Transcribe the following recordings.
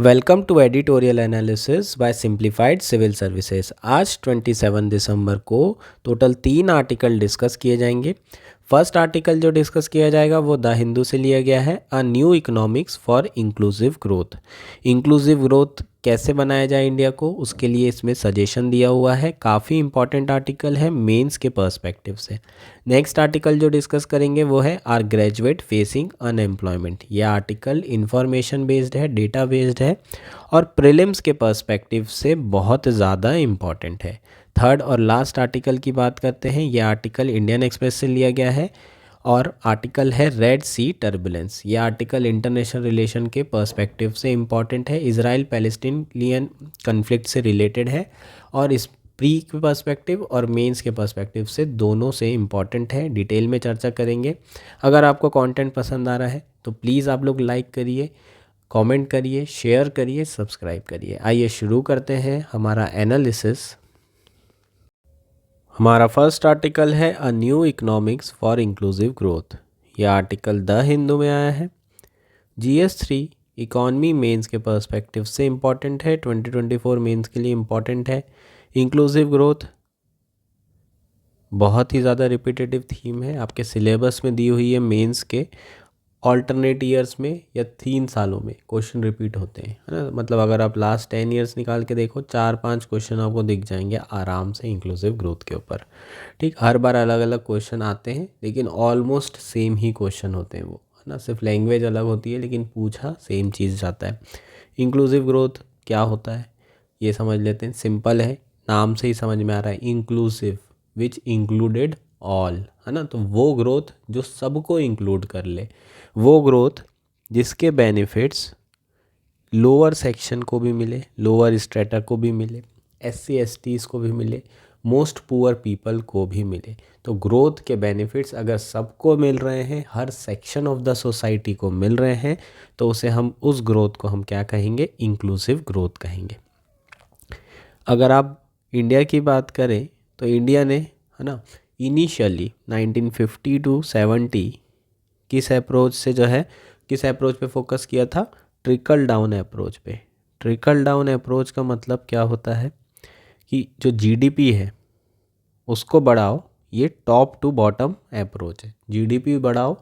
Welcome to editorial analysis by simplified civil services. आज 27 दिसंबर को total 3 article discuss किए जाएंगे। फर्स्ट आर्टिकल जो डिस्कस किया जाएगा वो द हिंदू से लिया गया है, a new economics for inclusive growth. Inclusive growth कैसे बनाया जाए इंडिया को, उसके लिए इसमें सजेशन दिया हुआ है। काफ़ी इंपॉर्टेंट आर्टिकल है मेंस के पर्सपेक्टिव से। नेक्स्ट आर्टिकल जो डिस्कस करेंगे वो है आर ग्रेजुएट फेसिंग अनएम्प्लॉयमेंट। यह आर्टिकल इंफॉर्मेशन बेस्ड है, डेटा बेस्ड है और प्रीलिम्स के पर्सपेक्टिव से बहुत ज़्यादा इम्पॉर्टेंट है। थर्ड और लास्ट आर्टिकल की बात करते हैं। यह आर्टिकल इंडियन एक्सप्रेस से लिया गया है और आर्टिकल है रेड सी टर्बुलेंस। यह आर्टिकल इंटरनेशनल रिलेशन के पर्सपेक्टिव से इम्पॉर्टेंट है, इजराइल पैलेस्टीनियन कन्फ्लिक्ट से रिलेटेड है और इस प्री के पर्सपेक्टिव और मेंस के पर्सपेक्टिव से दोनों से इम्पॉर्टेंट है। डिटेल में चर्चा करेंगे। अगर आपको कंटेंट पसंद आ रहा है तो प्लीज़ आप लोग लाइक करिए, कमेंट करिए, शेयर करिए, सब्सक्राइब करिए। आइए शुरू करते हैं हमारा एनालिसिस। हमारा फर्स्ट आर्टिकल है a new economics for inclusive growth. यह आर्टिकल द हिंदू में आया है। GS3 इकॉनमी मेंस के पर्सपेक्टिव से इम्पॉर्टेंट है, 2024 मेंस के लिए इम्पॉर्टेंट है। इंक्लूसिव ग्रोथ बहुत ही ज़्यादा रिपीटेटिव थीम है, आपके सिलेबस में दी हुई है। मेंस के ऑल्टरनेट ईयर्स में या 3 सालों में क्वेश्चन रिपीट होते हैं, है ना। मतलब अगर आप लास्ट 10 ईयर्स निकाल के देखो, 4-5 क्वेश्चन आपको दिख जाएंगे आराम से इंक्लूसिव ग्रोथ के ऊपर। ठीक, हर बार अलग अलग क्वेश्चन आते हैं लेकिन ऑलमोस्ट सेम ही क्वेश्चन होते हैं वो, है ना। सिर्फ लैंग्वेज अलग होती है लेकिन पूछा सेम चीज़ जाता है। इंक्लूसिव ग्रोथ क्या होता है ये समझ लेते हैं। सिंपल है, नाम से ही समझ में आ रहा है, इंक्लूसिव विच इंक्लूडेड ऑल, है ना। तो वो ग्रोथ जो सबको इंक्लूड कर ले, वो ग्रोथ जिसके बेनिफिट्स लोअर सेक्शन को भी मिले, लोअर स्ट्रेटा को भी मिले, SC STs को भी मिले, मोस्ट पुअर पीपल को भी मिले। तो ग्रोथ के बेनिफिट्स अगर सबको मिल रहे हैं, हर सेक्शन ऑफ द सोसाइटी को मिल रहे हैं, तो उसे हम उस ग्रोथ को हम क्या कहेंगे, इंक्लूसिव ग्रोथ कहेंगे। अगर आप इंडिया की बात करें तो इंडिया ने, है ना, इनिशियली 1950 टू 70 किस अप्रोच से जो है, किस अप्रोच पे फोकस किया था, ट्रिकल डाउन अप्रोच पे। ट्रिकल डाउन अप्रोच का मतलब क्या होता है कि जो GDP है उसको बढ़ाओ, ये टॉप टू बॉटम अप्रोच है। GDP बढ़ाओ,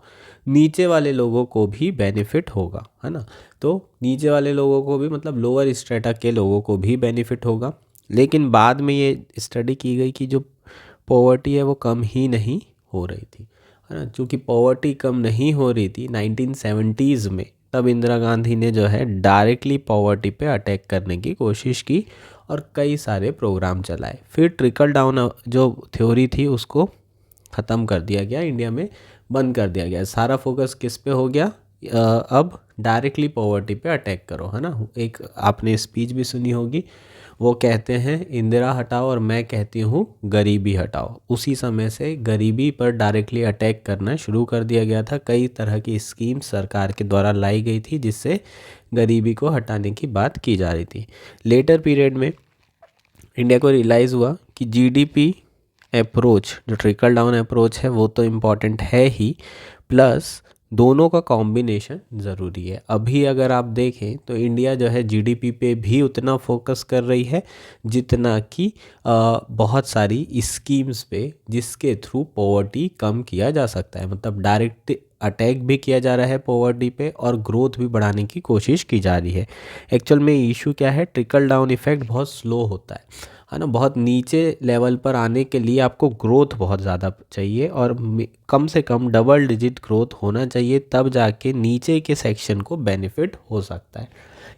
नीचे वाले लोगों को भी बेनिफिट होगा, है ना। तो नीचे वाले लोगों को भी, मतलब लोअर स्ट्रेटा के लोगों को भी बेनिफिट होगा। लेकिन बाद में ये स्टडी की गई कि जो पॉवर्टी है वो कम ही नहीं हो रही थी, है ना। चूँकि पॉवर्टी कम नहीं हो रही थी 1970s में, तब इंदिरा गांधी ने जो है डायरेक्टली पॉवर्टी पे अटैक करने की कोशिश की और कई सारे प्रोग्राम चलाए। फिर ट्रिकल डाउन जो थ्योरी थी उसको ख़त्म कर दिया गया, इंडिया में बंद कर दिया गया। सारा फोकस किस पे हो गया, अब डायरेक्टली पॉवर्टी पे अटैक करो, है ना। एक आपने स्पीच भी सुनी होगी, वो कहते हैं इंदिरा हटाओ और मैं कहती हूँ गरीबी हटाओ। उसी समय से गरीबी पर डायरेक्टली अटैक करना शुरू कर दिया गया था। कई तरह की स्कीम सरकार के द्वारा लाई गई थी जिससे गरीबी को हटाने की बात की जा रही थी। लेटर पीरियड में इंडिया को रियलाइज़ हुआ कि GDP अप्रोच, जो ट्रिकल डाउन अप्रोच है, वो तो इम्पॉर्टेंट है ही, प्लस दोनों का कॉम्बिनेशन ज़रूरी है। अभी अगर आप देखें तो इंडिया जो है GDP पे भी उतना फोकस कर रही है जितना कि बहुत सारी स्कीम्स पे जिसके थ्रू पॉवर्टी कम किया जा सकता है। मतलब डायरेक्ट अटैक भी किया जा रहा है पॉवर्टी पे और ग्रोथ भी बढ़ाने की कोशिश की जा रही है। एक्चुअल में इशू क्या है, ट्रिकल डाउन इफेक्ट बहुत स्लो होता है ना। बहुत नीचे लेवल पर आने के लिए आपको ग्रोथ बहुत ज़्यादा चाहिए और कम से कम डबल डिजिट ग्रोथ होना चाहिए, तब जाके नीचे के सेक्शन को बेनिफिट हो सकता है।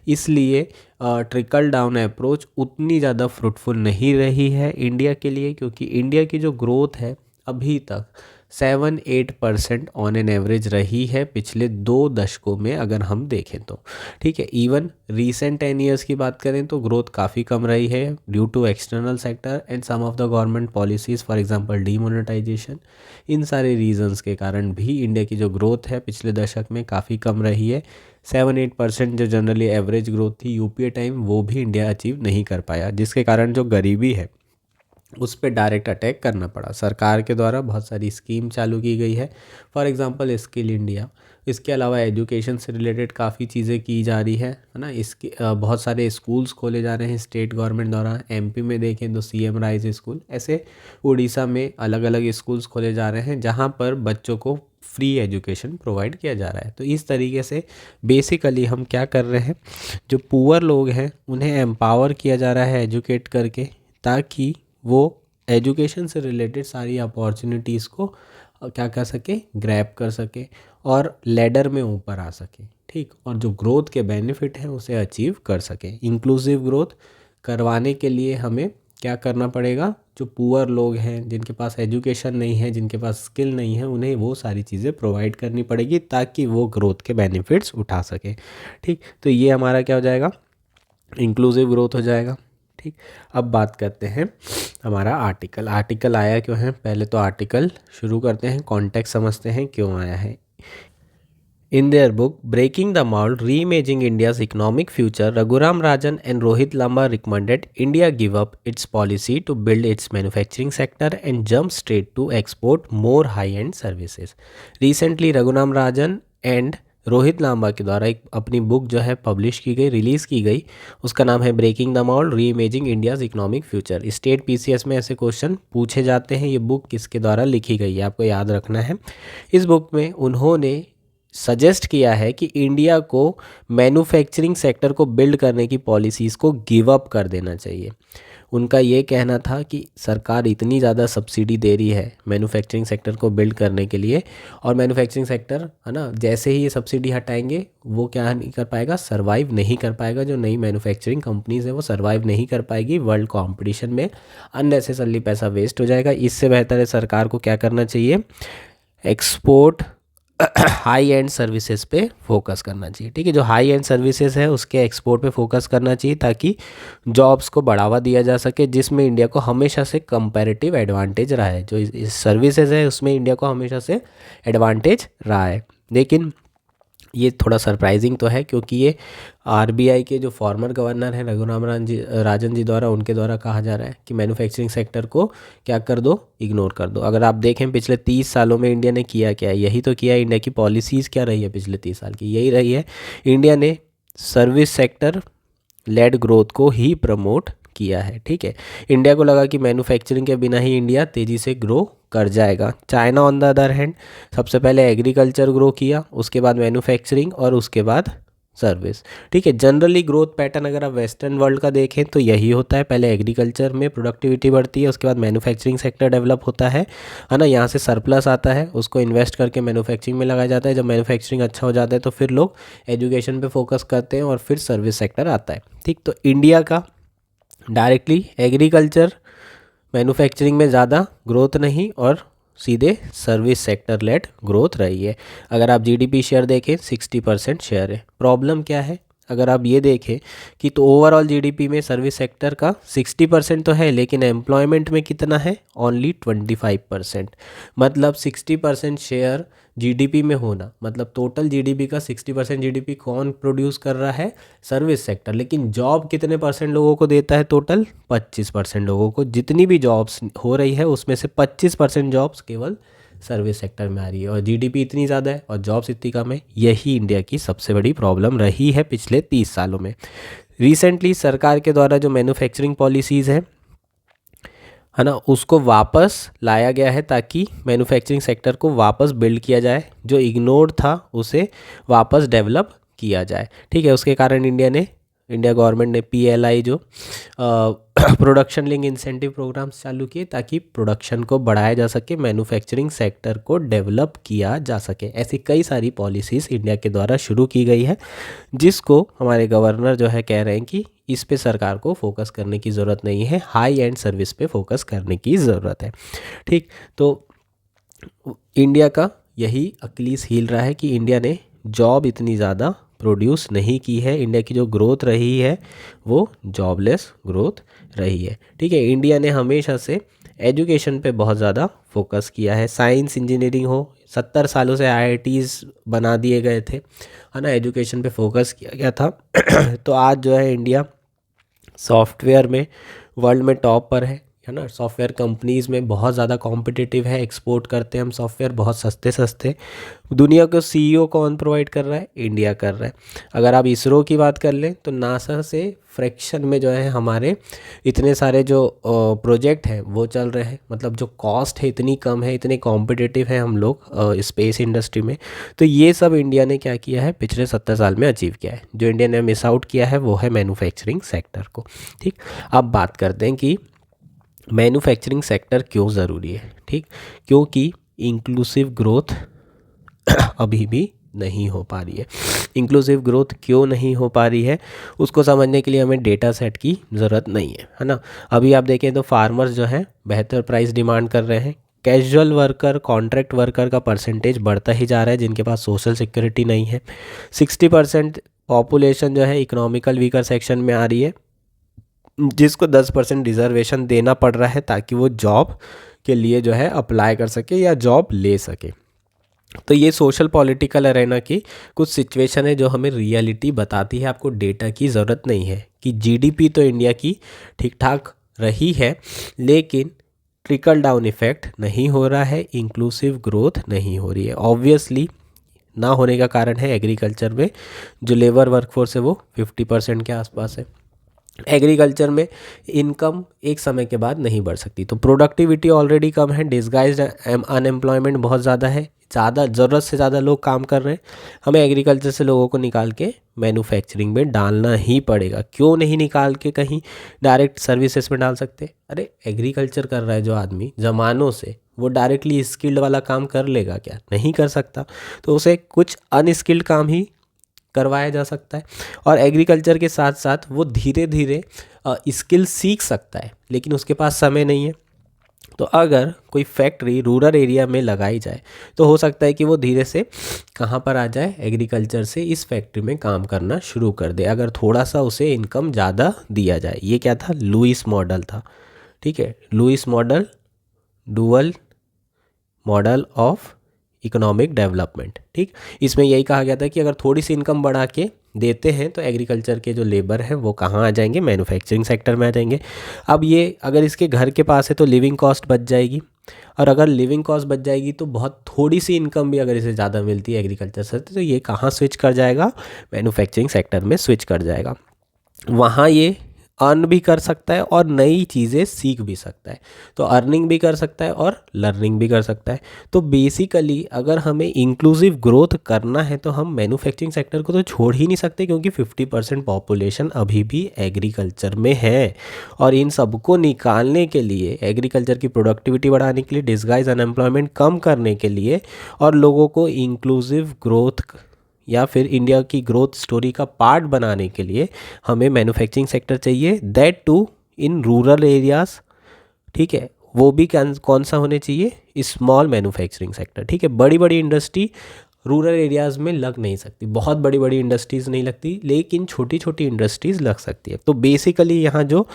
इसलिए ट्रिकल डाउन अप्रोच उतनी ज़्यादा फ्रूटफुल नहीं रही है इंडिया के लिए, क्योंकि इंडिया की जो ग्रोथ है अभी तक 7-8% ऑन एन एवरेज रही है पिछले 2 दशकों में अगर हम देखें तो। ठीक है, इवन रीसेंट 10 ईयर्स की बात करें तो ग्रोथ काफ़ी कम रही है due to external sector and some of the government policies, for example demonetisation. इन सारे रीजंस के कारण भी इंडिया की जो ग्रोथ है पिछले दशक में काफ़ी कम रही है। 7-8% जो जनरली एवरेज ग्रोथ थी यूपीए टाइम, वो भी इंडिया अचीव नहीं कर पाया, जिसके कारण जो गरीबी है उस पर डायरेक्ट अटैक करना पड़ा। सरकार के द्वारा बहुत सारी स्कीम चालू की गई है, फॉर एग्जांपल स्किल इंडिया, इसके अलावा एजुकेशन से रिलेटेड काफ़ी चीज़ें की जा रही है ना। इसके बहुत सारे स्कूल्स खोले जा रहे हैं स्टेट गवर्नमेंट द्वारा। एमपी में देखें तो सीएम राइज स्कूल, ऐसे उड़ीसा में अलग अलग स्कूल्स खोले जा रहे हैं जहाँ पर बच्चों को फ्री एजुकेशन प्रोवाइड किया जा रहा है। तो इस तरीके से बेसिकली हम क्या कर रहे हैं, जो पुअर लोग हैं उन्हें एम्पावर किया जा रहा है एजुकेट करके, ताकि वो एजुकेशन से रिलेटेड सारी अपॉर्चुनिटीज़ को क्या कर सके, ग्रैब कर सके और लैडर में ऊपर आ सके। ठीक, और जो ग्रोथ के बेनिफिट हैं उसे अचीव कर सके। इंक्लूसिव ग्रोथ करवाने के लिए हमें क्या करना पड़ेगा, जो पुअर लोग हैं जिनके पास एजुकेशन नहीं है, जिनके पास स्किल नहीं है, उन्हें वो सारी चीज़ें प्रोवाइड करनी पड़ेगी ताकि वो ग्रोथ के बेनिफिट्स उठा सके। ठीक, तो ये हमारा क्या हो जाएगा, इंक्लूसिव ग्रोथ हो जाएगा। ठीक, अब बात करते हैं हमारा आर्टिकल आया क्यों है। पहले तो आर्टिकल शुरू करते हैं, कॉन्टेक्स्ट समझते हैं क्यों आया है। In their book Breaking the Mold Reimagining India's Economic Future, Raghuram Rajan and Rohit Lamba recommended India give up its policy to build its manufacturing sector and jump straight to export more high-end services. Recently, Raghuram Rajan and Rohit Lamba के द्वारा एक अपनी book जो है publish की गई, release की गई, उसका नाम है breaking the mould reimagining India's economic future. State PCS में ऐसे क्वेश्चन पूछे जाते हैं। ये बुक किसके द्वारा लिखी गई है आपको याद रखना है। इस बुक में उन्होंने सजेस्ट किया है कि इंडिया को मैन्युफैक्चरिंग सेक्टर को बिल्ड करने की पॉलिसीज़ को गिव अप कर देना चाहिए। उनका ये कहना था कि सरकार इतनी ज़्यादा सब्सिडी दे रही है मैन्युफैक्चरिंग सेक्टर को बिल्ड करने के लिए, और मैन्युफैक्चरिंग सेक्टर है ना, जैसे ही ये सब्सिडी हटाएंगे वो क्या नहीं कर पाएगा, सर्वाइव नहीं कर पाएगा। जो नई मैन्युफैक्चरिंग कंपनीज़ है वो सर्वाइव नहीं कर पाएगी वर्ल्ड कॉम्पिटिशन में, अननेसेसरली पैसा वेस्ट हो जाएगा। इससे बेहतर है सरकार को क्या करना चाहिए, एक्सपोर्ट हाई एंड सर्विसेज पे फोकस करना चाहिए। ठीक है, जो हाई एंड सर्विसेज है उसके एक्सपोर्ट पे फोकस करना चाहिए ताकि जॉब्स को बढ़ावा दिया जा सके, जिसमें इंडिया को हमेशा से कंपैरेटिव एडवांटेज रहा है। जो इस सर्विसेज है उसमें इंडिया को हमेशा से एडवांटेज रहा है। लेकिन ये थोड़ा सरप्राइजिंग तो है क्योंकि ये आरबीआई के जो फॉर्मर गवर्नर हैं रघुराम राजन जी द्वारा, उनके द्वारा कहा जा रहा है कि मैन्युफैक्चरिंग सेक्टर को क्या कर दो, इग्नोर कर दो। अगर आप देखें पिछले 30 सालों में इंडिया ने किया क्या है, यही तो किया है। इंडिया की पॉलिसीज़ क्या रही है पिछले 30 साल की, यही रही है। इंडिया ने सर्विस सेक्टर लेड ग्रोथ को ही प्रमोट किया है। ठीक है, इंडिया को लगा कि मैन्युफैक्चरिंग के बिना ही इंडिया तेज़ी से ग्रो कर जाएगा। China on the other hand सबसे पहले एग्रीकल्चर ग्रो किया, उसके बाद मैन्युफैक्चरिंग और उसके बाद सर्विस। ठीक है, जनरली ग्रोथ पैटर्न अगर आप वेस्टर्न वर्ल्ड का देखें तो यही होता है। पहले एग्रीकल्चर में प्रोडक्टिविटी बढ़ती है, उसके बाद मैन्युफैक्चरिंग सेक्टर डेवलप होता है ना। यहाँ से सरप्लस आता है, उसको इन्वेस्ट करके मैन्युफैक्चरिंग में लगाया जाता है। जब मैन्युफैक्चरिंग अच्छा हो जाता है तो फिर लोग एजुकेशन पे फोकस करते हैं और फिर सर्विस सेक्टर आता है। ठीक, तो इंडिया का डायरेक्टली एग्रीकल्चर मैन्युफैक्चरिंग में ज़्यादा ग्रोथ नहीं और सीधे सर्विस सेक्टर लेड ग्रोथ रही है। अगर आप जीडीपी शेयर देखें 60% शेयर है। प्रॉब्लम क्या है, अगर आप ये देखें कि तो ओवरऑल जीडीपी में सर्विस सेक्टर का 60% तो है, लेकिन एम्प्लॉयमेंट में कितना है, ओनली 25%। मतलब 60% शेयर जीडीपी में होना, मतलब टोटल जीडीपी का 60% जीडीपी कौन प्रोड्यूस कर रहा है, सर्विस सेक्टर। लेकिन जॉब कितने परसेंट लोगों को देता है, टोटल 25% लोगों को। जितनी भी जॉब्स हो रही है उसमें से 25% जॉब्स केवल सर्विस सेक्टर में आ रही है, और जीडीपी इतनी ज़्यादा है और जॉब्स इतनी कम है। यही इंडिया की सबसे बड़ी प्रॉब्लम रही है पिछले 30 सालों में। रिसेंटली सरकार के द्वारा जो मैन्युफैक्चरिंग पॉलिसीज़ है ना, उसको वापस लाया गया है ताकि मैन्युफैक्चरिंग सेक्टर को वापस बिल्ड किया जाए, जो इग्नोर्ड था उसे वापस डेवलप किया जाए। ठीक है, उसके कारण इंडिया गवर्नमेंट ने पीएलआई जो प्रोडक्शन लिंक इंसेंटिव प्रोग्राम्स चालू किए ताकि प्रोडक्शन को बढ़ाया जा सके, मैन्युफैक्चरिंग सेक्टर को डेवलप किया जा सके। ऐसी कई सारी पॉलिसीज़ इंडिया के द्वारा शुरू की गई है, जिसको हमारे गवर्नर जो है कह रहे हैं कि इस पे सरकार को फोकस करने की ज़रूरत नहीं है, हाई एंड सर्विस पे फोकस करने की ज़रूरत है। ठीक, तो इंडिया का यही अक्लीस हील रहा है कि इंडिया ने जॉब इतनी ज़्यादा प्रोड्यूस नहीं की है। इंडिया की जो ग्रोथ रही है वो जॉबलेस ग्रोथ रही है। ठीक है, इंडिया ने हमेशा से एजुकेशन पे बहुत ज़्यादा फोकस किया है। साइंस इंजीनियरिंग हो, 70 सालों से आईआईटीज़ बना दिए गए थे, है ना, एजुकेशन पे फोकस किया गया था। तो आज जो है इंडिया सॉफ्टवेयर में वर्ल्ड में टॉप पर है। है ना। सॉफ्टवेयर कंपनीज़ में बहुत ज़्यादा कॉम्पिटिटिव है, एक्सपोर्ट करते हैं हम सॉफ्टवेयर बहुत सस्ते सस्ते। दुनिया को सीईओ कौन प्रोवाइड कर रहा है? इंडिया कर रहा है। अगर आप इसरो की बात कर लें तो नासा से फ्रैक्शन में जो है हमारे इतने सारे जो प्रोजेक्ट हैं वो चल रहे हैं। मतलब जो कॉस्ट है इतनी कम है, इतने कॉम्पिटिटिव हैं हम लोग स्पेस इंडस्ट्री में। तो ये सब इंडिया ने क्या किया है पिछले 70 साल में अचीव किया है। जो इंडिया ने मिस आउट किया है वो है मैन्युफैक्चरिंग सेक्टर को। ठीक, अब बात करते हैं कि मैन्युफैक्चरिंग सेक्टर क्यों ज़रूरी है। ठीक, क्योंकि इंक्लूसिव ग्रोथ अभी भी नहीं हो पा रही है। इंक्लूसिव ग्रोथ क्यों नहीं हो पा रही है उसको समझने के लिए हमें डेटा सेट की ज़रूरत नहीं है ना। अभी आप देखें तो फार्मर्स जो हैं बेहतर प्राइस डिमांड कर रहे हैं। कैजुअल वर्कर, कॉन्ट्रैक्ट वर्कर का परसेंटेज बढ़ता ही जा रहा है जिनके पास सोशल सिक्योरिटी नहीं है। 60% पॉपुलेशन जो है इकोनॉमिकल वीकर सेक्शन में आ रही है, जिसको 10% रिजर्वेशन देना पड़ रहा है ताकि वो जॉब के लिए जो है अप्लाई कर सके या जॉब ले सके। तो ये सोशल पॉलिटिकल अरेना की कुछ सिचुएशन है जो हमें रियलिटी बताती है। आपको डेटा की ज़रूरत नहीं है कि जीडीपी तो इंडिया की ठीक ठाक रही है, लेकिन ट्रिकल डाउन इफेक्ट नहीं हो रहा है, इंक्लूसिव ग्रोथ नहीं हो रही है। ऑब्वियसली ना होने का कारण है एग्रीकल्चर में जो लेबर वर्कफोर्स है वो 50% के आसपास है। एग्रीकल्चर में इनकम एक समय के बाद नहीं बढ़ सकती, तो प्रोडक्टिविटी ऑलरेडी कम है, डिस्गाइज्ड अनएम्प्लॉयमेंट बहुत ज़्यादा है, ज़्यादा ज़रूरत से ज़्यादा लोग काम कर रहे हैं। हमें एग्रीकल्चर से लोगों को निकाल के मैन्युफैक्चरिंग में डालना ही पड़ेगा। क्यों नहीं निकाल के कहीं डायरेक्ट सर्विसेज में डाल सकते? अरे एग्रीकल्चर कर रहा है जो आदमी ज़मानों से, वो डायरेक्टली स्किल्ड वाला काम कर लेगा क्या? नहीं कर सकता। तो उसे कुछ अनस्किल्ड काम ही करवाया जा सकता है। और एग्रीकल्चर के साथ साथ वो धीरे धीरे स्किल सीख सकता है, लेकिन उसके पास समय नहीं है। तो अगर कोई फैक्ट्री रूरल एरिया में लगाई जाए तो हो सकता है कि वो धीरे से कहाँ पर आ जाए, एग्रीकल्चर से इस फैक्ट्री में काम करना शुरू कर दे, अगर थोड़ा सा उसे इनकम ज़्यादा दिया जाए। ये क्या था? लुईस मॉडल था। ठीक है, Lewis model, dual model of economic development. ठीक, इसमें यही कहा गया था कि अगर थोड़ी सी इनकम बढ़ा के देते हैं तो एग्रीकल्चर के जो लेबर हैं वो कहाँ आ जाएंगे? मैन्युफैक्चरिंग सेक्टर में आ जाएंगे। अब ये अगर इसके घर के पास है तो लिविंग कॉस्ट बच जाएगी, और अगर लिविंग कॉस्ट बच जाएगी तो बहुत थोड़ी सी इनकम भी अगर इसे ज़्यादा मिलती है एग्रीकल्चर से तो ये कहाँ स्विच कर जाएगा? मैन्युफैक्चरिंग सेक्टर में स्विच कर जाएगा। वहाँ ये अर्न भी कर सकता है और नई चीज़ें सीख भी सकता है। तो अर्निंग भी कर सकता है और लर्निंग भी कर सकता है। तो बेसिकली अगर हमें इंक्लूसिव ग्रोथ करना है तो हम मैन्युफैक्चरिंग सेक्टर को तो छोड़ ही नहीं सकते, क्योंकि 50% पॉपुलेशन अभी भी एग्रीकल्चर में है। और इन सबको निकालने के लिए, एग्रीकल्चर की प्रोडक्टिविटी बढ़ाने के लिए, डिस्गाइज अनएम्प्लॉयमेंट कम करने के लिए, और लोगों को इंक्लूसिव ग्रोथ या फिर इंडिया की ग्रोथ स्टोरी का पार्ट बनाने के लिए हमें मैन्युफैक्चरिंग सेक्टर चाहिए, that too in rural areas. ठीक है, वो भी कौन सा होने चाहिए? Small manufacturing sector. ठीक है, बड़ी बड़ी इंडस्ट्री रूरल एरियाज़ में लग नहीं सकती, बहुत बड़ी बड़ी इंडस्ट्रीज़ नहीं लगती, लेकिन छोटी छोटी इंडस्ट्रीज़ लग सकती है। तो बेसिकली यहाँ जो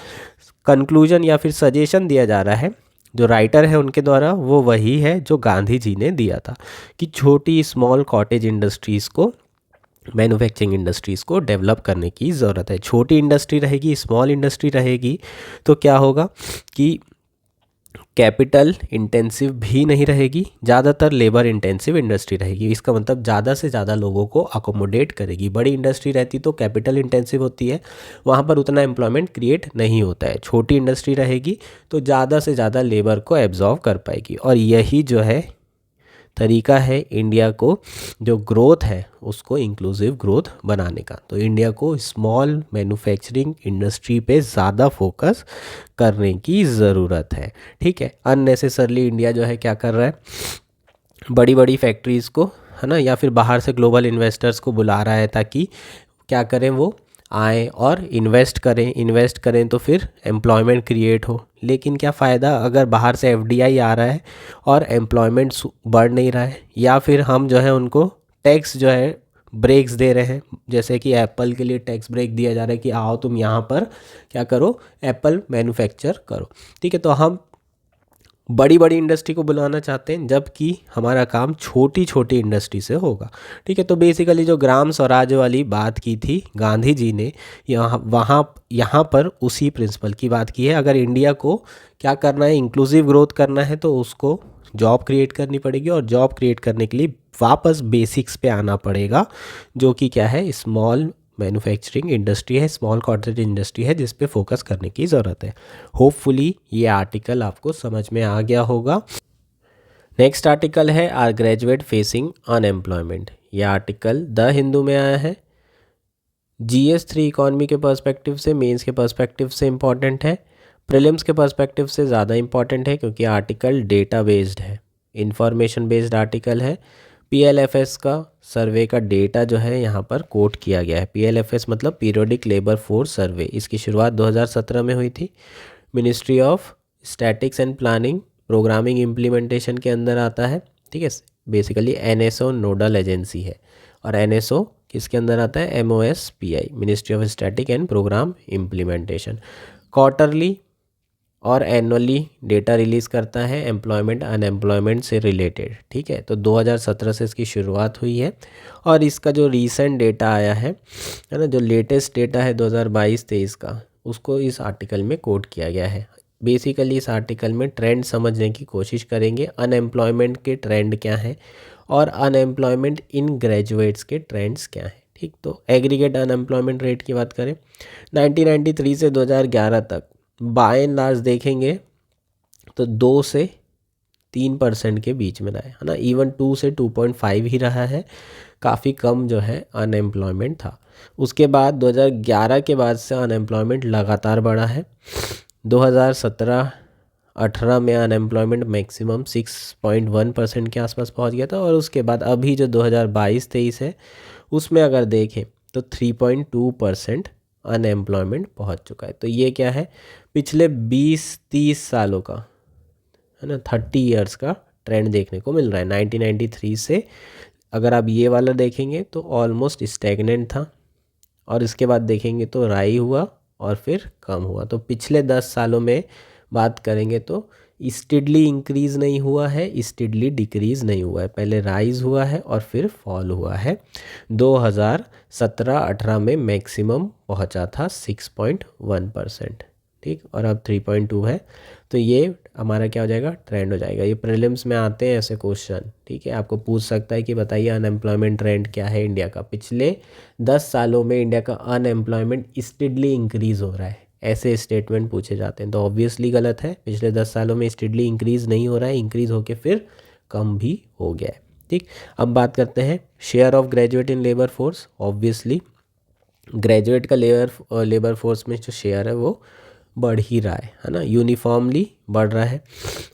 कंक्लूजन या फिर सजेशन दिया जा रहा है जो राइटर है उनके द्वारा, वो वही है जो गांधी जी ने दिया था कि छोटी स्मॉल कॉटेज इंडस्ट्रीज़ को, मैन्युफैक्चरिंग इंडस्ट्रीज़ को डेवलप करने की ज़रूरत है। छोटी इंडस्ट्री रहेगी, स्मॉल इंडस्ट्री रहेगी तो क्या होगा कि कैपिटल इंटेंसिव भी नहीं रहेगी, ज़्यादातर लेबर इंटेंसिव इंडस्ट्री रहेगी। इसका मतलब ज़्यादा से ज़्यादा लोगों को अकोमोडेट करेगी। बड़ी इंडस्ट्री रहती तो कैपिटल इंटेंसिव होती है, वहाँ पर उतना एम्प्लॉयमेंट क्रिएट नहीं होता है। छोटी इंडस्ट्री रहेगी तो ज़्यादा से ज़्यादा लेबर को एब्जॉर्व कर पाएगी। और यही जो है तरीका है इंडिया को जो ग्रोथ है उसको इंक्लूसिव ग्रोथ बनाने का। तो इंडिया को स्मॉल मैन्युफैक्चरिंग इंडस्ट्री पे ज़्यादा फोकस करने की ज़रूरत है। ठीक है, अननेसेसरली इंडिया जो है क्या कर रहा है, बड़ी बड़ी फैक्ट्रीज़ को, है ना, या फिर बाहर से ग्लोबल इन्वेस्टर्स को बुला रहा है ताकि क्या करें, वो आए और इन्वेस्ट करें तो फिर एम्प्लॉयमेंट क्रिएट हो। लेकिन क्या फ़ायदा अगर बाहर से एफडीआई आ रहा है और एम्प्लॉयमेंट बढ़ नहीं रहा है, या फिर हम जो है उनको टैक्स जो है ब्रेक्स दे रहे हैं, जैसे कि एप्पल के लिए टैक्स ब्रेक दिया जा रहा है कि आओ तुम यहाँ पर क्या करो, एप्पल मैन्युफैक्चर करो। ठीक है, तो हम बड़ी बड़ी इंडस्ट्री को बुलाना चाहते हैं, जबकि हमारा काम छोटी छोटी इंडस्ट्री से होगा। ठीक है, तो बेसिकली जो ग्राम स्वराज वाली बात की थी गांधी जी ने, यहाँ पर उसी प्रिंसिपल की बात की है। अगर इंडिया को क्या करना है, इंक्लूसिव ग्रोथ करना है, तो उसको जॉब क्रिएट करनी पड़ेगी, और जॉब क्रिएट करने के लिए वापस बेसिक्स पे आना पड़ेगा, जो कि क्या है, स्मॉल मैन्युफैक्चरिंग इंडस्ट्री है, स्मॉल कॉर्पोरेट इंडस्ट्री है, जिस पे फोकस करने की ज़रूरत है। होपफुली ये आर्टिकल आपको समझ में आ गया होगा। नेक्स्ट आर्टिकल है आर ग्रेजुएट फेसिंग अनएम्प्लॉयमेंट। ये आर्टिकल द हिंदू में आया है। GS3 इकॉनमी के पर्सपेक्टिव से, मेंस के पर्सपेक्टिव से इम्पॉर्टेंट है, प्रीलिम्स के पर्सपेक्टिव से ज़्यादा इम्पॉर्टेंट है, क्योंकि आर्टिकल डेटा बेस्ड है, इंफॉर्मेशन बेस्ड आर्टिकल है। PLFS का सर्वे का डेटा जो है यहाँ पर कोट किया गया है। PLFS मतलब पीरियोडिक लेबर फोर्स सर्वे। इसकी शुरुआत 2017 में हुई थी। Ministry of statics and planning programming implementation के अंदर आता है। ठीक है, बेसिकली NSO नोडल एजेंसी है, और NSO किसके अंदर आता है, MOSPI, ministry of static and programme implementation. Quarterly और एनुअली डेटा रिलीज़ करता है एम्प्लॉयमेंट अनएम्प्लॉयमेंट से रिलेटेड। ठीक है, तो 2017 से इसकी शुरुआत हुई है, और इसका जो रीसेंट डेटा आया है ना, जो लेटेस्ट डेटा है 2022-23 का, उसको इस आर्टिकल में कोट किया गया है। बेसिकली इस आर्टिकल में ट्रेंड समझने की कोशिश करेंगे, अनएम्प्लॉयमेंट के ट्रेंड क्या हैं और अनएम्प्लॉयमेंट इन ग्रेजुएट्स के ट्रेंड्स क्या हैं। ठीक, तो एग्रीगेट अनएम्प्लॉयमेंट रेट की बात करें 1993 से 2011 तक बाय एंड लार्ज देखेंगे तो 2 से 3% के बीच में रहा है ना, इवन 2 से 2.5 ही रहा है, काफ़ी कम जो है अनएम्प्लॉयमेंट था। उसके बाद 2011 के बाद से अनएम्प्लॉयमेंट लगातार बढ़ा है। 2017-18 में अनएम्प्लॉयमेंट मैक्सिमम 6.1% के आसपास पहुंच गया था, और उसके बाद अभी जो 2022-23 है उसमें अगर देखें तो 3.2% अनएम्प्लॉयमेंट पहुंच चुका है। तो ये क्या है, पिछले 20-30 सालों का है ना, 30 इयर्स का ट्रेंड देखने को मिल रहा है। 1993 से अगर आप ये वाला देखेंगे तो ऑलमोस्ट स्टैग्नेंट था, और इसके बाद देखेंगे तो राई हुआ और फिर कम हुआ। तो पिछले 10 सालों में बात करेंगे तो स्टेडली इंक्रीज़ नहीं हुआ है, स्टेडली डिक्रीज़ नहीं हुआ है, पहले राइज हुआ है और फिर फॉल हुआ है। 2017-18 में मैक्सिमम पहुंचा था 6.1%। ठीक, और अब 3.2 है। तो ये हमारा क्या हो जाएगा, ट्रेंड हो जाएगा। ये प्रीलिम्स में आते हैं ऐसे क्वेश्चन। ठीक है, आपको पूछ सकता है कि बताइए अनएम्प्लॉयमेंट ट्रेंड क्या है इंडिया का, पिछले 10 सालों में इंडिया का अनएम्प्लॉयमेंट स्टेडली इंक्रीज़ हो रहा है, ऐसे स्टेटमेंट पूछे जाते हैं। तो ऑब्वियसली गलत है, पिछले 10 सालों में स्टेडली इंक्रीज़ नहीं हो रहा है, इंक्रीज़ होके फिर कम भी हो गया है। ठीक, अब बात करते हैं share of graduate in labour force. Obviously graduate का लेबर फोर्स में जो शेयर है वो बढ़ ही रहा है ना, यूनिफॉर्मली बढ़ रहा है।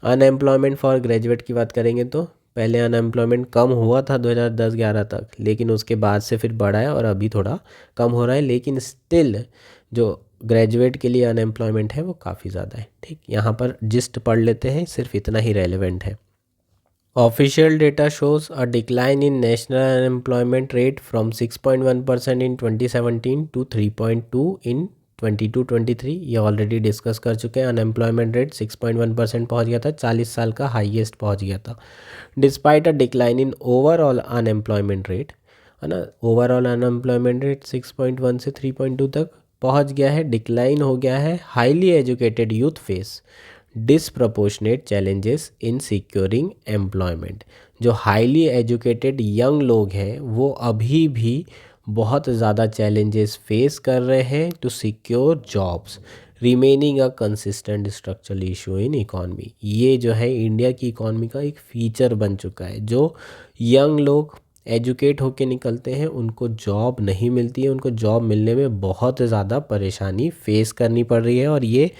अनएम्प्लॉयमेंट फॉर ग्रेजुएट की बात करेंगे तो पहले अनएम्प्लॉयमेंट कम हुआ था 2010-11 तक, लेकिन उसके बाद से फिर बढ़ा है और अभी थोड़ा कम हो रहा है, लेकिन स्टिल जो ग्रेजुएट के लिए अनएम्प्लॉयमेंट है वो काफ़ी ज़्यादा है। ठीक, यहाँ पर जिस्ट पढ़ लेते हैं, सिर्फ इतना ही रेलेवेंट है। Official data shows a decline in national unemployment rate from 6.1% in 2017 to 3.2 in 22-23। ये ऑलरेडी डिस्कस कर चुके हैं। अनएम्प्लॉयमेंट रेट 6.1% पहुंच गया था, 40 साल का हाईएस्ट पहुंच गया था। Despite a decline in overall unemployment rate, है ना, ओवरऑल अनएम्प्लॉयमेंट रेट 6.1 से 3.2 तक पहुंच गया है, डिक्लाइन हो गया है। Highly educated youth face disproportionate challenges in securing employment. जो हाईली एजुकेटेड यंग लोग हैं वो अभी भी बहुत ज़्यादा चैलेंजेस फेस कर रहे हैं to secure jobs, remaining a consistent structural issue in economy. ये जो है इंडिया की इकॉनमी का एक फीचर बन चुका है। जो यंग लोग एजुकेट होके निकलते हैं उनको जॉब नहीं मिलती है, उनको जॉब मिलने में बहुत ज़्यादा परेशानी फेस करनी पड़ रही है, और ये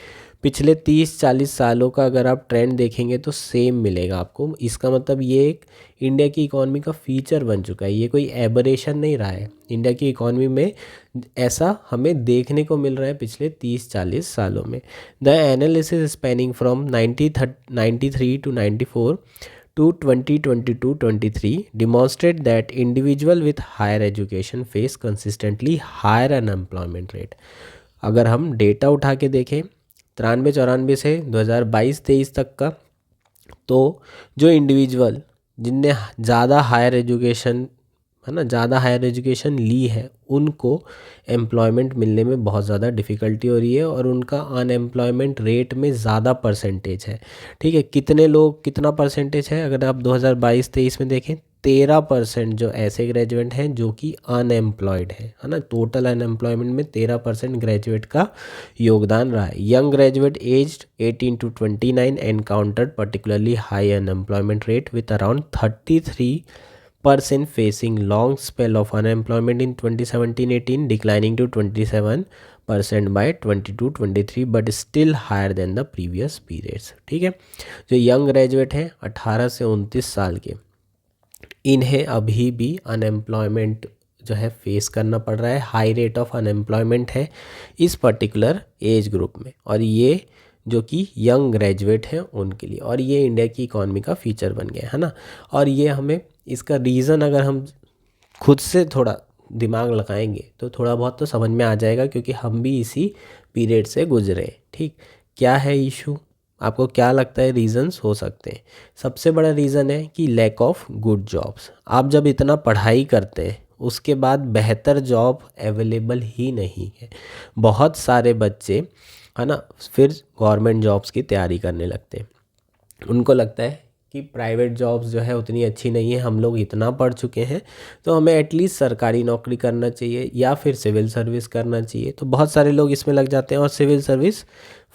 पिछले 30-40 सालों का अगर आप ट्रेंड देखेंगे तो सेम मिलेगा आपको। इसका मतलब ये एक इंडिया की इकॉनमी का फीचर बन चुका है, ये कोई एबरेशन नहीं रहा है इंडिया की इकॉनमी में, ऐसा हमें देखने को मिल रहा है पिछले 30-40 सालों में। The analysis spanning from 1993 to 94 to 2022-23 demonstrate that individual with higher education face consistently higher unemployment rate। अगर हम डेटा उठा के देखें 93-94 से 2022-23 तक का, तो जो इंडिविजुअल जिनने ज़्यादा हायर एजुकेशन, है ना, ज़्यादा हायर एजुकेशन ली है, उनको एम्प्लॉयमेंट मिलने में बहुत ज़्यादा डिफ़िकल्टी हो रही है और उनका अनएम्प्लॉयमेंट रेट में ज़्यादा परसेंटेज है। ठीक है, कितने लोग, कितना परसेंटेज है, अगर आप 2022-23 में देखें 13% जो ऐसे ग्रेजुएट हैं जो कि अनएम्प्लॉयड है ना। टोटल अनएम्प्लॉयमेंट में 13% ग्रेजुएट का योगदान रहा है। Young graduate aged 18 to 29 encountered particularly high unemployment rate with around 33% facing long spell of unemployment in 2017-18, declining to 27% by 22-23, but still higher than the previous periods। ठीक है, जो यंग ग्रेजुएट हैं 18 से 29 साल के, इन्हें अभी भी अनएम्प्लॉयमेंट जो है फेस करना पड़ रहा है। हाई रेट ऑफ अनएम्प्लॉयमेंट है इस पर्टिकुलर एज ग्रुप में, और ये जो कि यंग ग्रेजुएट हैं उनके लिए, और ये इंडिया की इकॉनमी का फीचर बन गया है ना। और ये हमें इसका रीज़न अगर हम खुद से थोड़ा दिमाग लगाएंगे तो थोड़ा बहुत तो समझ में आ जाएगा, क्योंकि हम भी इसी पीरियड से गुजरे। ठीक, क्या है इशू, आपको क्या लगता है रीज़न्स हो सकते हैं? सबसे बड़ा रीज़न है कि लैक ऑफ गुड जॉब्स। आप जब इतना पढ़ाई करते हैं उसके बाद बेहतर जॉब अवेलेबल ही नहीं है। बहुत सारे बच्चे, है ना, फिर गवर्नमेंट जॉब्स की तैयारी करने लगते हैं। उनको लगता है कि प्राइवेट जॉब्स जो है उतनी अच्छी नहीं है, हम लोग इतना पढ़ चुके हैं तो हमें एटलीस्ट सरकारी नौकरी करना चाहिए या फिर सिविल सर्विस करना चाहिए। तो बहुत सारे लोग इसमें लग जाते हैं, और सिविल सर्विस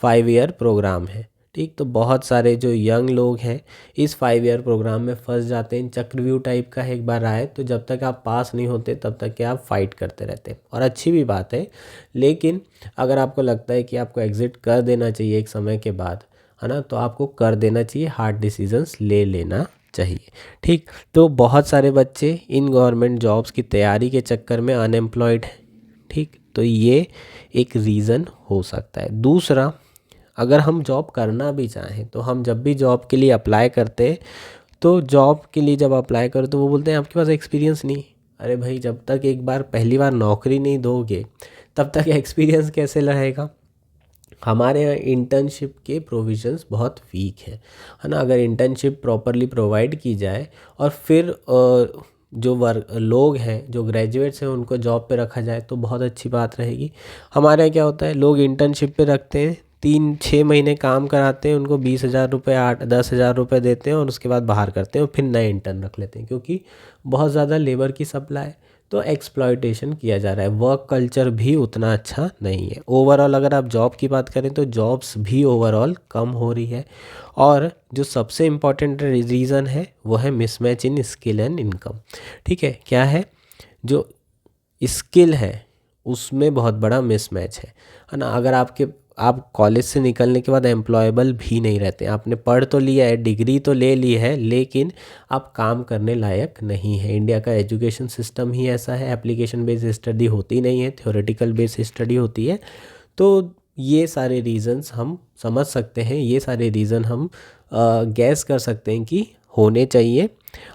5 ईयर प्रोग्राम है। ठीक, तो बहुत सारे जो यंग लोग हैं इस 5 ईयर प्रोग्राम में फंस जाते हैं। चक्रव्यूह टाइप का एक बार आए तो जब तक आप पास नहीं होते तब तक के आप फाइट करते रहते हैं, और अच्छी भी बात है। लेकिन अगर आपको लगता है कि आपको एग्ज़िट कर देना चाहिए एक समय के बाद, है ना, तो आपको कर देना चाहिए, हार्ड डिसीजंस ले लेना चाहिए। ठीक, तो बहुत सारे बच्चे इन गवर्नमेंट जॉब्स की तैयारी के चक्कर में अनएम्प्लॉयड हैं। ठीक, तो ये एक रीज़न हो सकता है। दूसरा, अगर हम जॉब करना भी चाहें तो हम जब भी जॉब के लिए अप्लाई करते हैं, तो जॉब के लिए जब अप्लाई करो तो वो बोलते हैं आपके पास एक्सपीरियंस नहीं। अरे भाई, जब तक एक बार पहली बार नौकरी नहीं दोगे तब तक एक्सपीरियंस कैसे रहेगा? हमारे यहाँ इंटर्नशिप के प्रोविजंस बहुत वीक है ना। अगर इंटर्नशिप प्रॉपरली प्रोवाइड की जाए और फिर जो वर्क लोग हैं, जो ग्रेजुएट्स हैं, उनको जॉब पे रखा जाए तो बहुत अच्छी बात रहेगी। हमारे यहाँ क्या होता है, लोग इंटर्नशिप पे रखते हैं, 3-6 महीने काम कराते हैं, उनको 20,000 रुपये 8-10,000 रुपये देते हैं और उसके बाद बाहर करते हैं और फिर नए इंटर्न रख लेते हैं, क्योंकि बहुत ज़्यादा लेबर की सप्लाई, तो एक्सप्लॉयटेशन किया जा रहा है। वर्क कल्चर भी उतना अच्छा नहीं है। ओवरऑल अगर आप जॉब की बात करें तो जॉब्स भी ओवरऑल कम हो रही है, और जो सबसे इम्पॉर्टेंट रीज़न है वो है mismatch in skill and income. ठीक है, क्या है, जो स्किल है उसमें बहुत बड़ा मिसमैच है ना। अगर आप कॉलेज से निकलने के बाद एम्प्लॉयबल भी नहीं रहते। आपने पढ़ तो लिया है, डिग्री तो ले ली है, लेकिन आप काम करने लायक नहीं है। इंडिया का एजुकेशन सिस्टम ही ऐसा है, एप्लीकेशन बेस्ड स्टडी होती नहीं है, थ्योरेटिकल बेस्ड स्टडी होती है। तो ये सारे रीज़न्स हम समझ सकते हैं, ये सारे रीज़न हम गैस कर सकते हैं कि होने चाहिए,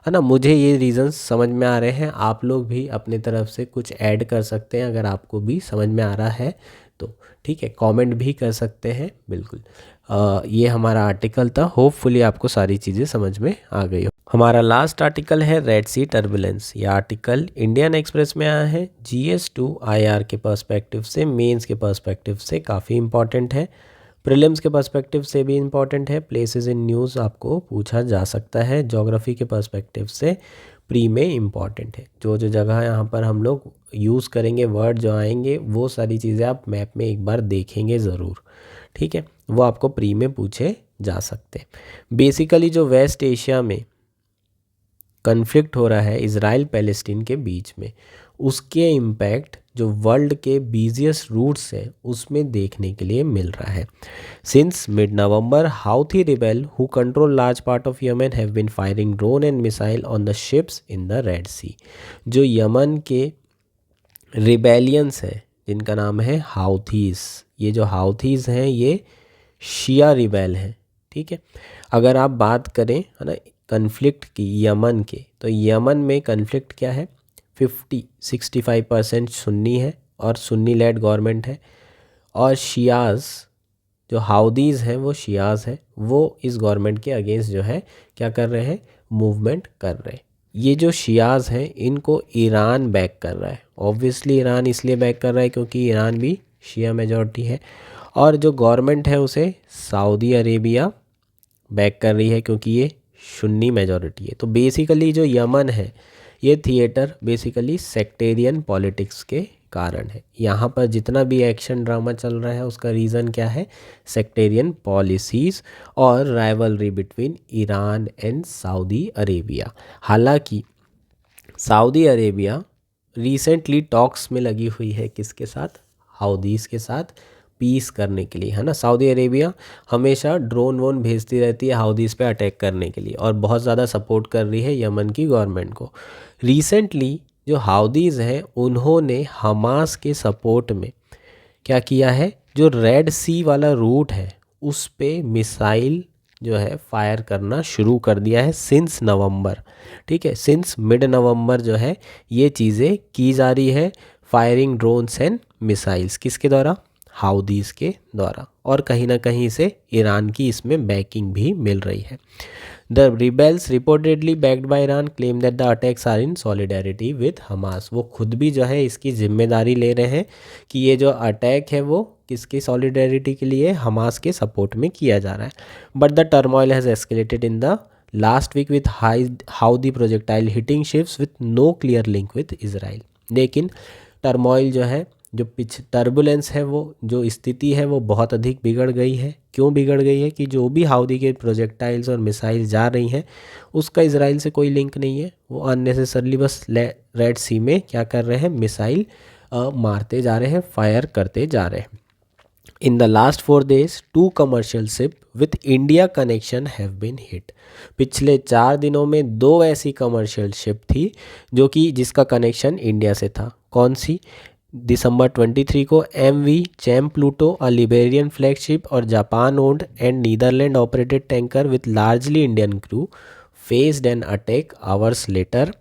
है ना। मुझे ये रीज़न्स समझ में आ रहे हैं, आप लोग भी अपने तरफ से कुछ ऐड कर सकते हैं अगर आपको भी समझ में आ रहा है तो। ठीक है, कमेंट भी कर सकते हैं, बिल्कुल। ये हमारा आर्टिकल था, होपफुली आपको सारी चीज़ें समझ में आ गई हो। हमारा लास्ट आर्टिकल है रेड सी टर्बुलेंस। ये आर्टिकल इंडियन एक्सप्रेस में आया है। GS2 IR के पर्सपेक्टिव से, मेंस के पर्सपेक्टिव से काफ़ी इंपॉर्टेंट है, प्रीलिम्स के पर्सपेक्टिव से भी इम्पॉर्टेंट है, प्लेसेस इन न्यूज़ आपको पूछा जा सकता है, ज्योग्राफी के पर्सपेक्टिव से प्री में इम्पॉर्टेंट है। जो जो जगह यहाँ पर हम लोग यूज़ करेंगे, वर्ड जो आएंगे, वो सारी चीज़ें आप मैप में एक बार देखेंगे ज़रूर। ठीक है, वो आपको प्री में पूछे जा सकते हैं। बेसिकली जो वेस्ट एशिया में कन्फ्लिक्ट हो रहा है इज़राइल पैलेस्टीन के बीच में, उसके इम्पैक्ट जो वर्ल्ड के बिजिएस्ट रूट्स हैं उसमें देखने के लिए मिल रहा है। Since mid November, Houthi rebel who control large part of Yemen have been firing drone and missile on the ships in the Red Sea. जो यमन के रिबेलियंस हैं जिनका नाम है हाउथीज़, ये जो हाउथीज़ हैं ये शिया रिबेल हैं। ठीक है, अगर आप बात करें, है ना, कन्फ्लिक्ट की यमन के, तो यमन में कन्फ्लिक्ट क्या है, 65% सुन्नी है और सुन्नी लेड गवर्नमेंट है, और शियाज जो हाउदीज़ हैं वो शियाज़ हैं, वो इस गवर्नमेंट के अगेंस्ट जो है क्या कर रहे हैं, मूवमेंट कर रहे हैं। ये जो शियाज़ हैं इनको ईरान बैक कर रहा है। ऑब्वियसली ईरान इसलिए बैक कर रहा है क्योंकि ईरान भी शिया मेजॉरिटी है, और जो गवर्नमेंट है उसे सऊदी अरेबिया बैक कर रही है क्योंकि ये सुन्नी मेजॉरिटी है। तो बेसिकली जो यमन है ये थिएटर बेसिकली सेक्टेरियन पॉलिटिक्स के कारण है। यहाँ पर जितना भी एक्शन ड्रामा चल रहा है उसका रीज़न क्या है, सेक्टेरियन पॉलिसीज़ और rivalry between Iran and Saudi Arabia. हालांकि सऊदी अरेबिया रिसेंटली टॉक्स में लगी हुई है किसके साथ, हाउदीज़ के साथ पीस करने के लिए, है ना। सऊदी अरेबिया हमेशा ड्रोन वोन भेजती रहती है हाउदीज़ पे अटैक करने के लिए और बहुत ज़्यादा सपोर्ट कर रही है यमन की गवर्नमेंट को। रिसेंटली जो हाउदीज़ हैं उन्होंने हमास के सपोर्ट में क्या किया है, जो रेड सी वाला रूट है उस पे मिसाइल जो है फायर करना शुरू कर दिया है सिंस नवंबर। ठीक है, सिंस मिड नवंबर जो है ये चीज़ें की जा रही है, फायरिंग ड्रोन्स एंड मिसाइल्स किसके द्वारा, हाउदीज़ के द्वारा, और कहीं ना कहीं से ईरान की इसमें बैकिंग भी मिल रही है। The rebels reportedly backed by Iran claim that the attacks are in solidarity with Hamas. वो खुद भी जो है इसकी जिम्मेदारी ले रहे हैं कि ये जो अटैक है वो किसकी सॉलिडेरिटी के लिए, हमास के सपोर्ट में किया जा रहा है। But the turmoil has escalated in the last week with how the projectile hitting ships with no clear link with Israel. लेकिन टर्मोइल जो है, जो टर्बुलेंस है, वो जो स्थिति है वो बहुत अधिक बिगड़ गई है। क्यों बिगड़ गई है कि जो भी हाउदी के प्रोजेक्टाइल्स और मिसाइल जा रही हैं उसका इजराइल से कोई लिंक नहीं है। वो अननेसेसरली बस रेड सी में क्या कर रहे हैं, मिसाइल मारते जा रहे हैं, फायर करते जा रहे हैं। In the last 4 days 2 commercial ship with India connection have been hit. पिछले 4 दिनों में 2 ऐसी कमर्शियल शिप थी जो कि जिसका कनेक्शन इंडिया से था। कौन सी, दिसंबर 23 को MV Chem Pluto, a Liberian flagship और Japan owned and Netherlands operated tanker with largely Indian crew faced an attack hours later.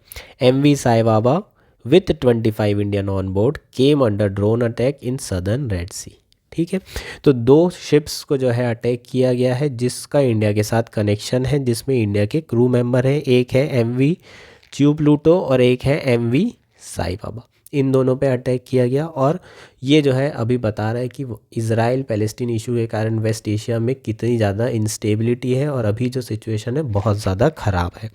MV Sai Baba with 25 Indian on board came under drone attack in southern Red Sea. ठीक है, तो 2 ships को जो है attack किया गया है जिसका इंडिया के साथ कनेक्शन है, जिसमें इंडिया के क्रू मेंबर हैं। एक है MV च्यू प्लूटो और एक है MV साई बाबा। इन दोनों पे अटैक किया गया और ये जो है अभी बता रहा है कि इज़राइल पैलेस्टीन इशू के कारण वेस्ट एशिया में कितनी ज़्यादा इंस्टेबिलिटी है और अभी जो सिचुएशन है बहुत ज़्यादा ख़राब है।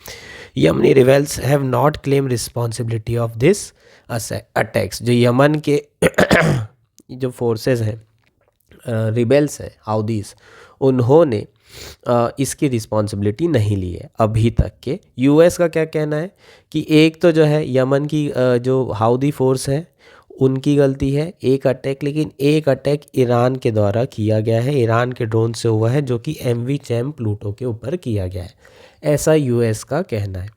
Yemeni rebels have not claim responsibility of this attacks. जो यमन के जो फोर्सेस हैं, रिबेल्स है हाउदीज़, उन्होंने इसकी रिस्पॉन्सिबिलिटी नहीं ली है अभी तक के। यूएस का क्या कहना है कि एक तो जो है यमन की जो हाउदी फोर्स है उनकी गलती है एक अटैक, लेकिन एक अटैक ईरान के द्वारा किया गया है, ईरान के ड्रोन से हुआ है जो कि MV चैम प्लूटो के ऊपर किया गया है, ऐसा यूएस का कहना है।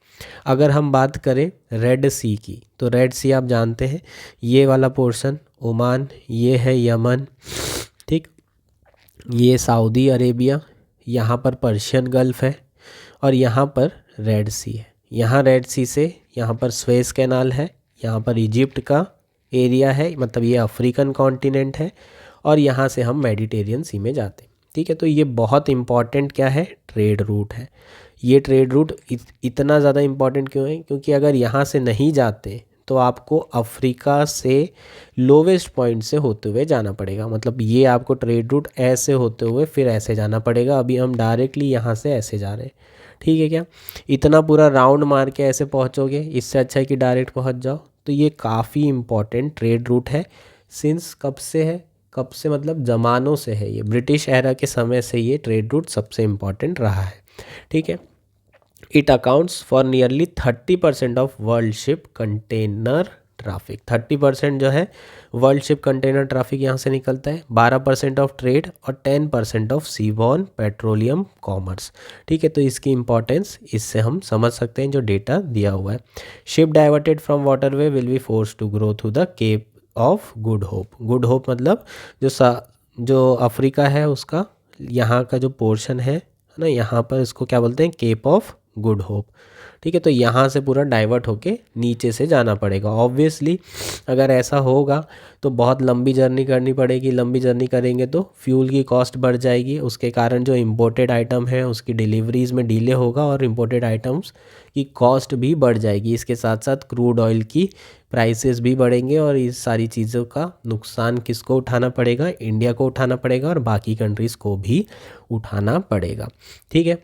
अगर हम बात करें रेड सी की, तो रेड सी आप जानते हैं ये वाला पोर्शन ओमान, ये है यमन, ठीक, ये सऊदी अरेबिया, यहाँ पर पर्शियन गल्फ़ है और यहाँ पर रेड सी है। यहाँ रेड सी से यहाँ पर स्वेज कैनाल है, यहाँ पर इजिप्ट का एरिया है, मतलब ये अफ्रीकन कॉन्टिनेंट है, और यहाँ से हम मेडिटेरियन सी में जाते हैं। ठीक है, तो ये बहुत इम्पॉर्टेंट क्या है, ट्रेड रूट है। ये ट्रेड रूट इतना ज़्यादा इम्पॉर्टेंट क्यों है, क्योंकि अगर यहाँ से नहीं जाते तो आपको अफ्रीका से लोवेस्ट पॉइंट से होते हुए जाना पड़ेगा। मतलब ये आपको ट्रेड रूट ऐसे होते हुए फिर ऐसे जाना पड़ेगा। अभी हम डायरेक्टली यहाँ से ऐसे जा रहे हैं, ठीक है क्या, इतना पूरा राउंड मार के ऐसे पहुँचोगे, इससे अच्छा है कि डायरेक्ट पहुँच जाओ। तो ये काफ़ी इम्पॉर्टेंट ट्रेड रूट है। सिंस कब से है, कब से मतलब ज़मानों से है, ये ब्रिटिश एरा के समय से ये ट्रेड रूट सबसे इम्पॉर्टेंट रहा है। ठीक है, it accounts for nearly 30% of world ship container traffic. 30% जो है वर्ल्ड शिप कंटेनर ट्रैफिक यहाँ से निकलता है, 12% ऑफ ट्रेड और 10% ऑफ सीबॉर्न पेट्रोलियम कॉमर्स। ठीक है, तो इसकी इंपॉर्टेंस इससे हम समझ सकते हैं जो डेटा दिया हुआ है। Ship diverted from waterway will be force to grow through the cape of good hope. Good hope मतलब जो अफ्रीका है उसका यहाँ का जो पोर्शन है ना, यहाँ पर इसको क्या बोलते हैं, केप ऑफ गुड होप। ठीक है, तो यहाँ से पूरा डाइवर्ट होके नीचे से जाना पड़ेगा। ऑब्वियसली अगर ऐसा होगा तो बहुत लंबी जर्नी करनी पड़ेगी, लंबी जर्नी करेंगे तो फ्यूल की कॉस्ट बढ़ जाएगी, उसके कारण जो इम्पोर्टेड आइटम है उसकी डिलीवरीज़ में डिले होगा और इम्पोर्टेड आइटम्स की कॉस्ट भी बढ़ जाएगी। इसके साथ साथ क्रूड ऑयल की प्राइसेस भी बढ़ेंगे और इस सारी चीज़ों का नुकसान किसको उठाना पड़ेगा? इंडिया को उठाना पड़ेगा और बाकी कंट्रीज़ को भी उठाना पड़ेगा। ठीक है,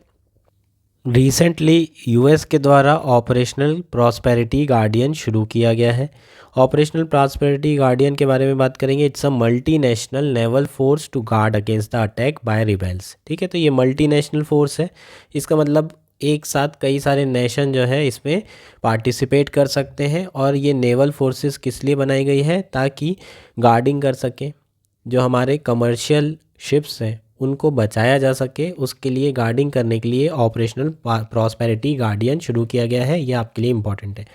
रिसेंटली यूएस के द्वारा ऑपरेशनल प्रॉस्पेरिटी गार्डियन शुरू किया गया है। ऑपरेशनल प्रॉस्पेरिटी गार्डियन के बारे में बात करेंगे। It's a multinational naval force to guard against the attack by rebels. ठीक है, तो ये मल्टीनेशनल फोर्स है, इसका मतलब एक साथ कई सारे नेशन जो है इसमें पार्टिसिपेट कर सकते हैं। और ये नेवल फोर्सेस किस लिए बनाई गई है? ताकि गार्डिंग कर सकें, जो हमारे कमर्शियल शिप्स हैं उनको बचाया जा सके, उसके लिए गार्डिंग करने के लिए ऑपरेशनल प्रॉस्पेरिटी गार्डियन शुरू किया गया है। ये आपके लिए इंपॉर्टेंट है।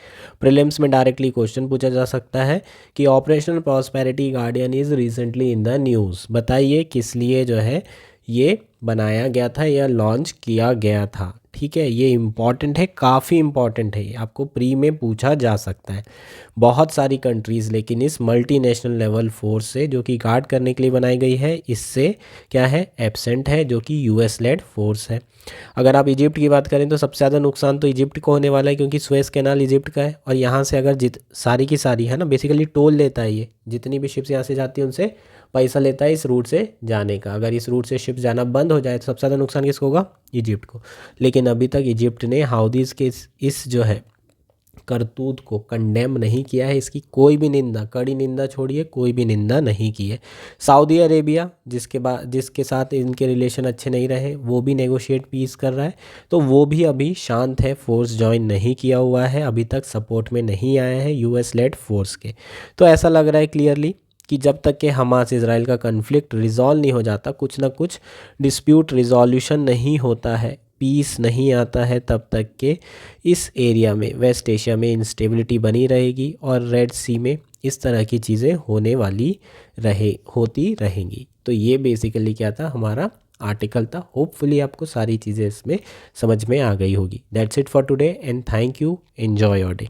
प्रीलिम्स में डायरेक्टली क्वेश्चन पूछा जा सकता है कि operational prosperity guardian is recently in the news. बताइए किस लिए जो है ये बनाया गया था या लॉन्च किया गया था। ठीक है, ये इम्पॉर्टेंट है, काफ़ी इम्पॉर्टेंट है, ये आपको प्री में पूछा जा सकता है। बहुत सारी कंट्रीज़ लेकिन इस मल्टीनेशनल लेवल फोर्स से जो कि गार्ड करने के लिए बनाई गई है, इससे क्या है? एब्सेंट है, जो कि यूएस लेड फोर्स है। अगर आप इजिप्ट की बात करें तो सबसे ज़्यादा नुकसान तो इजिप्ट को होने वाला है, क्योंकि सुएज़ कैनाल इजिप्ट का है और यहाँ से अगर सारी की सारी है ना, बेसिकली टोल लेता है, ये जितनी भी शिप्स यहाँ से जाती हैं उनसे पैसा लेता है इस रूट से जाने का। अगर इस रूट से शिप्स जाना बंद हो जाए तो सबसे ज़्यादा नुकसान किसको होगा? इजिप्ट को। लेकिन अभी तक इजिप्ट ने हाउदीज़ के इस जो है करतूत को कंडेम नहीं किया है, इसकी कोई भी निंदा, कड़ी निंदा छोड़िए, कोई भी निंदा नहीं की है। सऊदी अरेबिया जिसके साथ इनके रिलेशन अच्छे नहीं रहे, वो भी नेगोशिएट पीस कर रहा है, तो वो भी अभी शांत है, फोर्स ज्वाइन नहीं किया हुआ है, अभी तक सपोर्ट में नहीं आया है यूएस लेड फोर्स के। तो ऐसा लग रहा है क्लियरली कि जब तक कि हमास इज़राइल का कन्फ्लिक्ट रिजॉल्व नहीं हो जाता, कुछ ना कुछ डिस्प्यूट रिजोल्यूशन नहीं होता है, पीस नहीं आता है, तब तक के इस एरिया में, वेस्ट एशिया में इंस्टेबिलिटी बनी रहेगी और रेड सी में इस तरह की चीज़ें होती रहेंगी। तो ये बेसिकली क्या था? हमारा आर्टिकल था। होपफुली आपको सारी चीज़ें इसमें समझ में आ गई होगी। That's it for today and thank you. Enjoy your day.